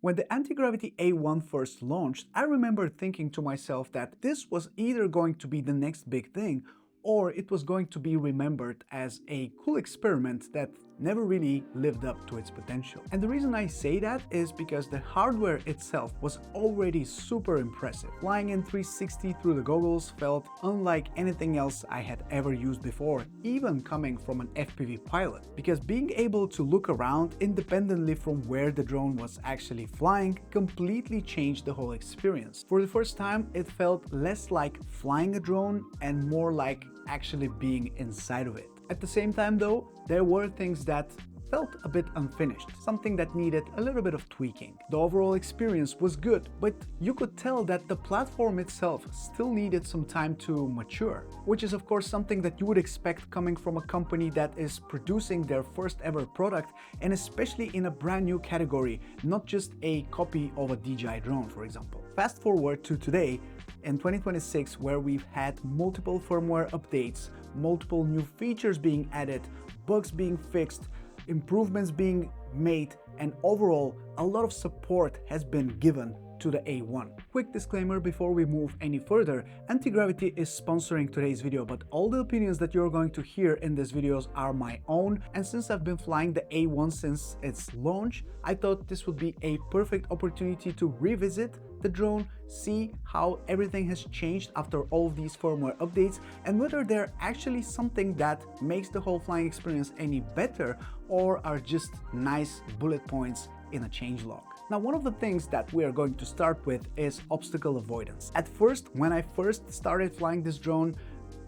When the Antigravity A1 first launched, I remember thinking to myself that this was either going to be the next big thing or it was going to be remembered as a cool experiment that never really lived up to its potential. And the reason I say that is because the hardware itself was already super impressive. Flying in 360 through the goggles felt unlike anything else I had ever used before, even coming from an FPV pilot, because being able to look around independently from where the drone was actually flying completely changed the whole experience. For the first time, it felt less like flying a drone and more like actually being inside of it. At the same time though, there were things that felt a bit unfinished, something that needed a little bit of tweaking. The overall experience was good, but you could tell that the platform itself still needed some time to mature, which is of course something that you would expect coming from a company that is producing their first ever product, and especially in a brand new category, not just a copy of a DJI drone, for example. Fast forward to today, in 2026, where we've had multiple firmware updates, multiple new features being added, bugs being fixed, improvements being made, and overall a lot of support has been given to the A1. Quick disclaimer before we move any further, Antigravity is sponsoring today's video, but all the opinions that you're going to hear in these videos are my own, and since I've been flying the A1 since its launch, I thought this would be a perfect opportunity to revisit the drone, see how everything has changed after all of these firmware updates, and whether they're actually something that makes the whole flying experience any better or are just nice bullet points in a changelog. Now, one of the things that we are going to start with is obstacle avoidance. At first, when I first started flying this drone,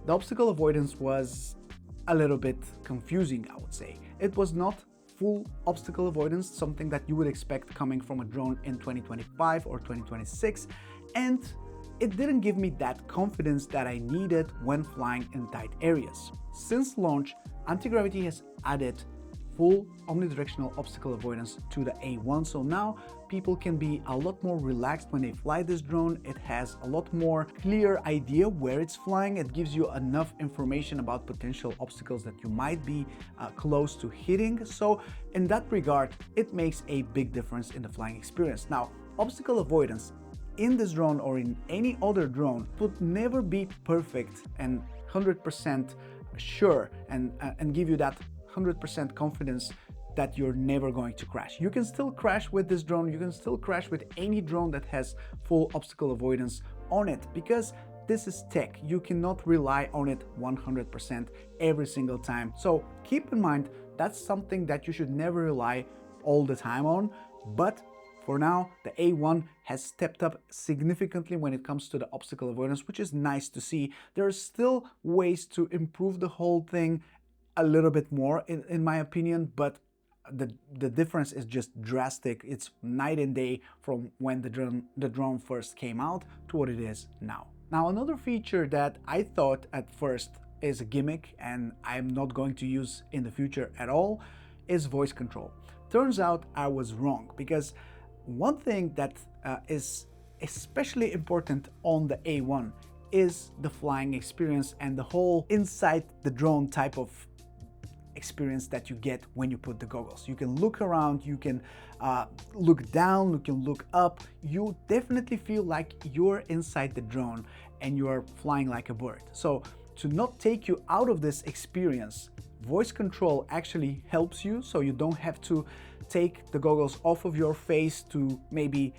the obstacle avoidance was a little bit confusing, I would say. It was not full obstacle avoidance, something that you would expect coming from a drone in 2025 or 2026, and it didn't give me that confidence that I needed when flying in tight areas. Since launch, Antigravity has added full omnidirectional obstacle avoidance to the A1, so now people can be a lot more relaxed when they fly this drone. It has a lot more clear idea where it's flying. It gives you enough information about potential obstacles that you might be close to hitting. So in that regard, it makes a big difference in the flying experience. Now, obstacle avoidance in this drone or in any other drone would never be perfect and 100% sure and give you that 100% confidence that you're never going to crash. You can still crash with this drone, you can still crash with any drone that has full obstacle avoidance on it, because this is tech. You cannot rely on it 100% every single time. So keep in mind, that's something that you should never rely all the time on, but for now, the A1 has stepped up significantly when it comes to the obstacle avoidance, which is nice to see. There are still ways to improve the whole thing a little bit more in my opinion, but the difference is just drastic. It's night and day from when the drone first came out to what it is now. Now, another feature that I thought at first is a gimmick and I'm not going to use in the future at all is voice control. Turns out I was wrong, because one thing that is especially important on the A1 is the flying experience and the whole inside the drone type of experience that you get when you put the goggles. You can look around, you can look down, you can look up. You definitely feel like you're inside the drone and you're flying like a bird. So to not take you out of this experience, voice control actually helps you, so you don't have to take the goggles off of your face to maybe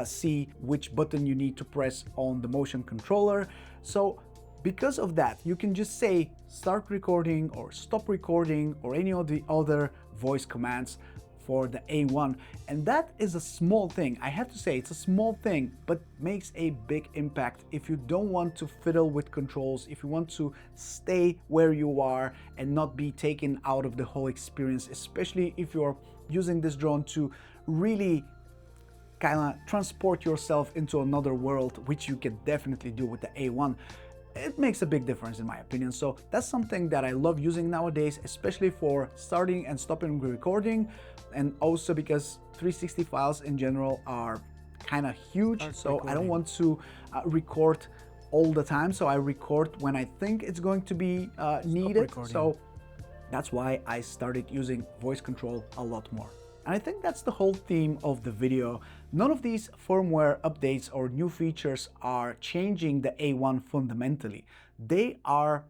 see which button you need to press on the motion controller. So because of that, you can just say start recording or stop recording or any of the other voice commands for the A1. And that is a small thing. I have to say it's a small thing, but makes a big impact if you don't want to fiddle with controls, if you want to stay where you are and not be taken out of the whole experience, especially if you're using this drone to really kind of transport yourself into another world, which you can definitely do with the A1. It makes a big difference in my opinion. So that's something that I love using nowadays, especially for starting and stopping recording, and also because 360 files in general are kind of huge. So I don't want to record all the time, so I record when I think it's going to be needed. So that's why I started using voice control a lot more. And I think that's the whole theme of the video. None of these firmware updates or new features are changing the A1 fundamentally. They are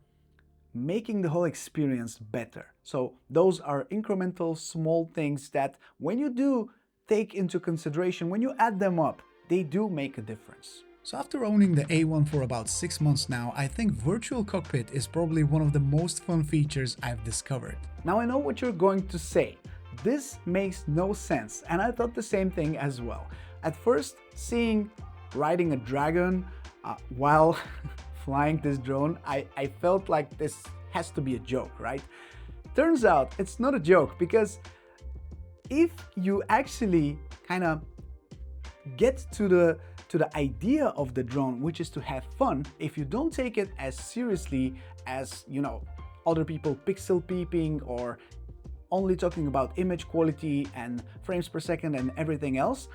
making the whole experience better. So those are incremental small things that when you do take into consideration, when you add them up, they do make a difference. So after owning the A1 for about 6 months now, I think Virtual Cockpit is probably one of the most fun features I've discovered. Now I know what you're going to say. This makes no sense, and I thought the same thing as well. At first, riding a dragon while flying this drone, I felt like this has to be a joke, right? Turns out it's not a joke, because if you actually kind of get to the idea of the drone, which is to have fun, if you don't take it as seriously as, you know, other people pixel peeping or only talking about image quality and frames per second and everything else,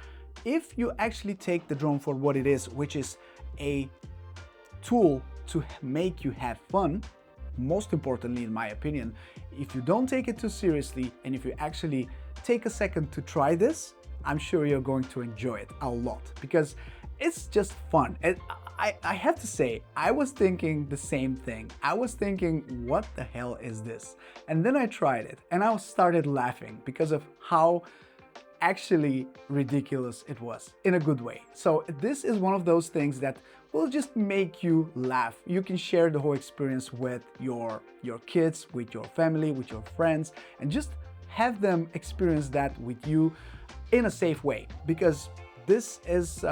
if you actually take the drone for what it is, which is a tool to make you have fun, most importantly in my opinion, if you don't take it too seriously and if you actually take a second to try this, I'm sure you're going to enjoy it a lot, because it's just fun. I have to say, I was thinking the same thing. I was thinking, what the hell is this? And then I tried it and I started laughing because of how actually ridiculous it was, in a good way. So this is one of those things that will just make you laugh. You can share the whole experience with your kids, with your family, with your friends, and just have them experience that with you in a safe way, because this is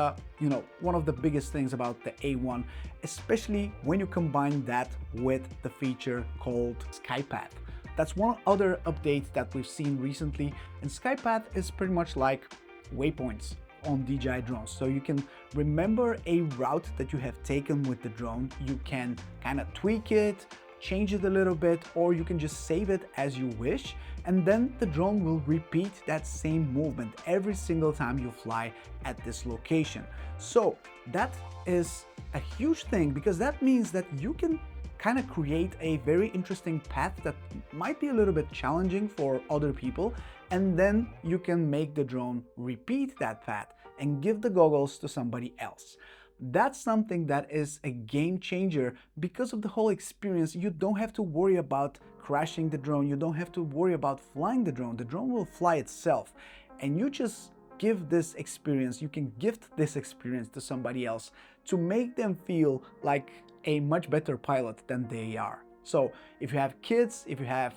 one of the biggest things about the A1, especially when you combine that with the feature called SkyPath. That's one other update that we've seen recently, and SkyPath is pretty much like waypoints on DJI drones. So you can remember a route that you have taken with the drone. You can kind of tweak it, change it a little bit, or you can just save it as you wish, and then the drone will repeat that same movement every single time you fly at this location. So that is a huge thing, because that means that you can kind of create a very interesting path that might be a little bit challenging for other people, and then you can make the drone repeat that path and give the goggles to somebody else. That's something that is a game changer because of the whole experience. You don't have to worry about crashing the drone. You don't have to worry about flying the drone. The drone will fly itself, and you just give this experience. You can gift this experience to somebody else to make them feel like a much better pilot than they are. So if you have kids, if you have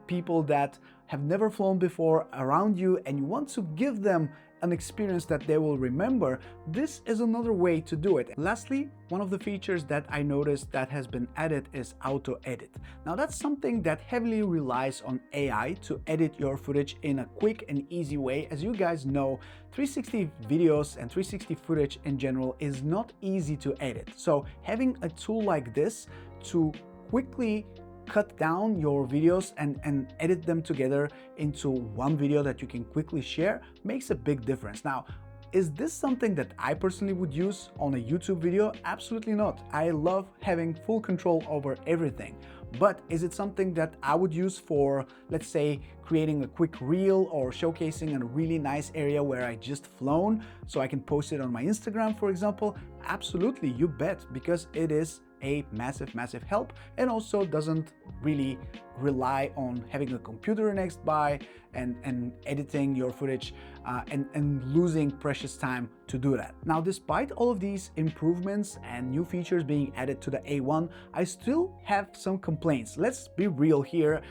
people that have never flown before around you and you want to give them an experience that they will remember, this is another way to do it. Lastly, one of the features that I noticed that has been added is auto edit. Now that's something that heavily relies on AI to edit your footage in a quick and easy way. As you guys know, 360 videos and 360 footage in general is not easy to edit. So having a tool like this to quickly cut down your videos and edit them together into one video that you can quickly share makes a big difference. Now, is this something that I personally would use on a YouTube video? Absolutely not. I love having full control over everything. But is it something that I would use for, let's say, creating a quick reel or showcasing a really nice area where I just flown so I can post it on my Instagram, for example? Absolutely, you bet, because it is a massive help, and also doesn't really rely on having a computer next by and editing your footage and losing precious time to do that. Now, despite all of these improvements and new features being added to the A1, I still have some complaints. Let's be real here.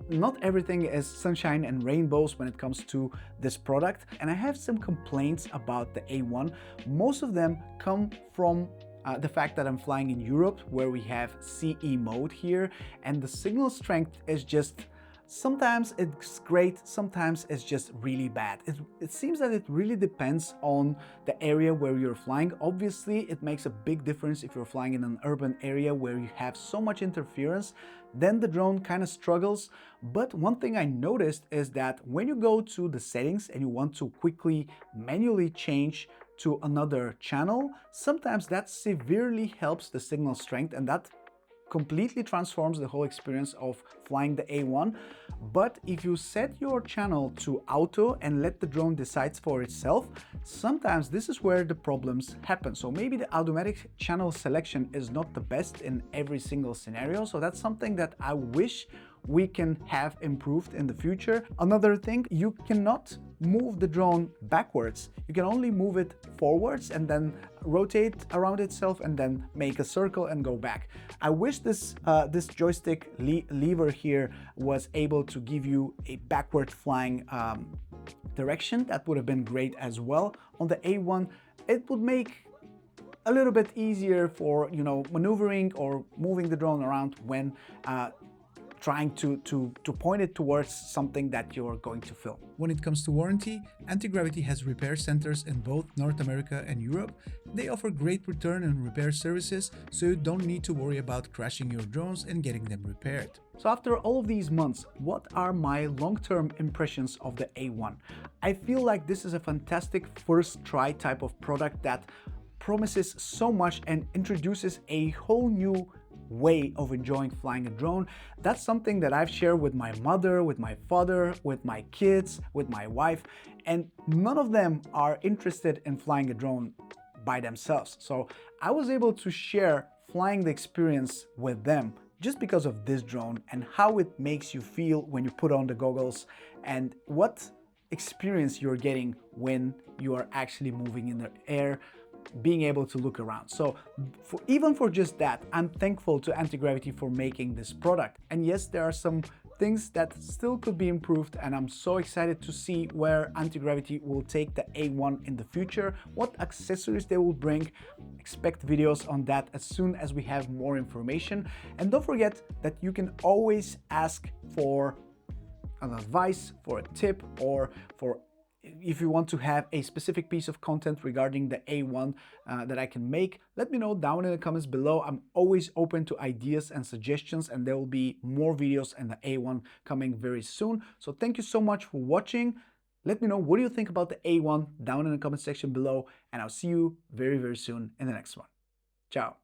Not everything is sunshine and rainbows when it comes to this product, and I have some complaints about the A1. Most of them come from the fact that I'm flying in Europe, where we have CE mode here, and the signal strength is just, sometimes it's great, sometimes it's just really bad. It seems that it really depends on the area where you're flying. Obviously, it makes a big difference if you're flying in an urban area where you have so much interference, then the drone kind of struggles. But one thing I noticed is that when you go to the settings and you want to quickly manually change to another channel, sometimes that severely helps the signal strength, and that completely transforms the whole experience of flying the A1. But if you set your channel to auto and let the drone decide for itself, sometimes this is where the problems happen. So maybe the automatic channel selection is not the best in every single scenario. So that's something that I wish we can have improved in the future. Another thing, you cannot move the drone backwards. You can only move it forwards and then rotate around itself and then make a circle and go back. I wish this joystick lever here was able to give you a backward flying direction. That would have been great as well. On the A1, it would make a little bit easier for, you know, maneuvering or moving the drone around when trying to point it towards something that you're going to film. When it comes to warranty, Antigravity has repair centers in both North America and Europe. They offer great return and repair services, so you don't need to worry about crashing your drones and getting them repaired. So after all of these months, what are my long-term impressions of the A1? I feel like this is a fantastic first try type of product that promises so much and introduces a whole new way of enjoying flying a drone. That's something that I've shared with my mother, with my father, with my kids, with my wife, and none of them are interested in flying a drone by themselves. So I was able to share flying the experience with them just because of this drone and how it makes you feel when you put on the goggles and what experience you're getting when you are actually moving in the air, being able to look around. So even for just that, I'm thankful to Antigravity for making this product. And yes, there are some things that still could be improved, and I'm so excited to see where Antigravity will take the A1 in the future, what accessories they will bring. Expect videos on that as soon as we have more information. And don't forget that you can always ask for an advice, for a tip, or for if you want to have a specific piece of content regarding the A1 that I can make. Let me know down in the comments below. I'm always open to ideas and suggestions, and there will be more videos in the A1 coming very soon. So thank you so much for watching. Let me know what do you think about the A1 down in the comment section below, and I'll see you very, very soon in the next one. Ciao.